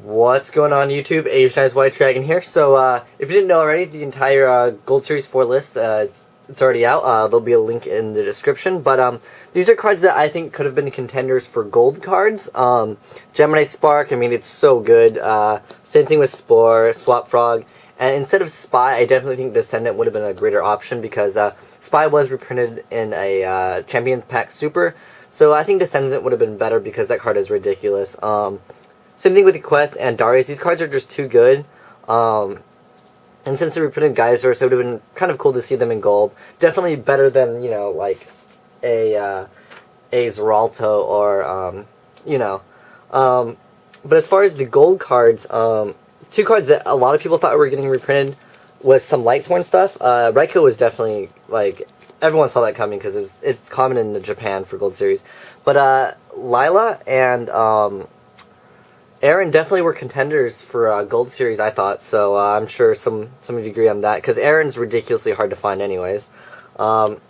What's going on YouTube? Asian Eyes White Dragon here. So, if you didn't know already, the entire Gold Series 4 list, it's already out. There'll be a link in the description. But these are cards that I think could have been contenders for gold cards. Gemini Spark, I mean, it's so good. Same thing with Spore, Swap Frog. And instead of Spy, I definitely think Descendant would have been a greater option because Spy was reprinted in a Champion Pack Super. So I think Descendant would have been better because that card is ridiculous. Same thing with the Quest and Darius. These cards are just too good. And since they reprinted Geyser, so it would have been kind of cool to see them in gold. Definitely better than, you know, like a Zeralto or, you know. But as far as the gold cards, two cards that a lot of people thought were getting reprinted was some Lightsworn stuff. Raikou was definitely, like, everyone saw that coming because it's common in Japan for Gold Series. But Lila and Aaron definitely were contenders for Gold Series, I thought. So I'm sure some of you agree on that because Aaron's ridiculously hard to find anyways. And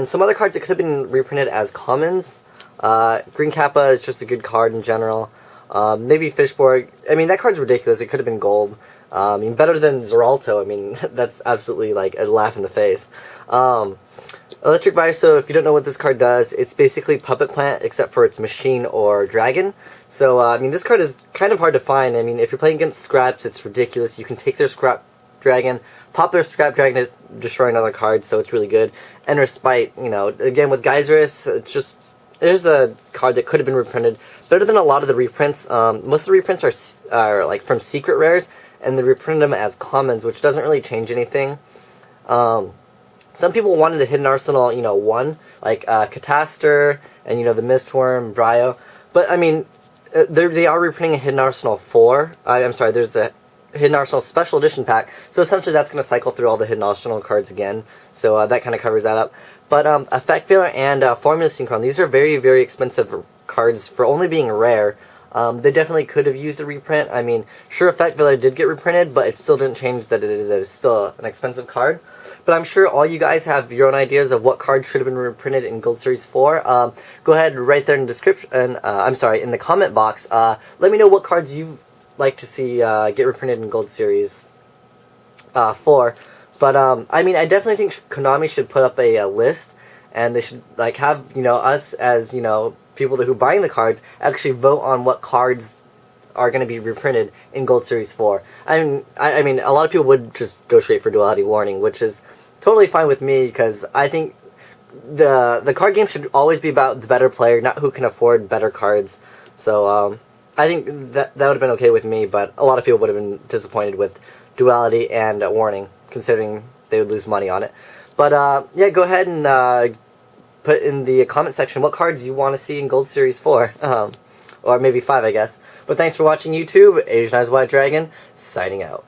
some other cards that could have been reprinted as commons. Green Kappa is just a good card in general. Maybe Fishborg. I mean, that card's ridiculous. It could have been gold. I mean, better than Zeralto. I mean, that's absolutely like a laugh in the face. Electric Virus, so if you don't know what this card does, it's basically Puppet Plant except for its Machine or Dragon. So, I mean, this card is kind of hard to find. I mean, if you're playing against Scraps, it's ridiculous. You can take their Scrap Dragon, pop their Scrap Dragon to destroy another card, so it's really good. And Respite, you know, again, with Geyserus, it's just, there's a card that could have been reprinted. Better than a lot of the reprints. Most of the reprints are like, from secret rares, and they reprint them as commons, which doesn't really change anything. Some people wanted the Hidden Arsenal, you know, 1, like Catastor, and, you know, the Mistworm, Bryo. But, I mean, they are reprinting a Hidden Arsenal 4. I'm sorry, there's the Hidden Arsenal Special Edition pack. So, essentially, that's going to cycle through all the Hidden Arsenal cards again. So, that kind of covers that up. But, Effect Veiler and Formula Synchron, these are very, very expensive cards for only being rare. They definitely could have used a reprint. I mean, sure, Effect Veiler did get reprinted, but it still didn't change that it is still an expensive card. But I'm sure all you guys have your own ideas of what cards should have been reprinted in Gold Series 4. Go ahead right there in the description, I'm sorry, in the comment box. Let me know what cards you'd like to see get reprinted in Gold Series 4. But, I mean, I definitely think Konami should put up a list, and they should, like, have, you know, us as, you know, people who are buying the cards actually vote on what cards are going to be reprinted in Gold Series 4. I mean, a lot of people would just go straight for Duality Warning, which is totally fine with me because I think the card game should always be about the better player, not who can afford better cards. So I think that would have been okay with me, but a lot of people would have been disappointed with Duality and Warning, considering they would lose money on it. But yeah, go ahead and put in the comment section what cards you want to see in Gold Series 4. Or maybe 5, I guess. But thanks for watching YouTube. Asian Eyes White Dragon, signing out.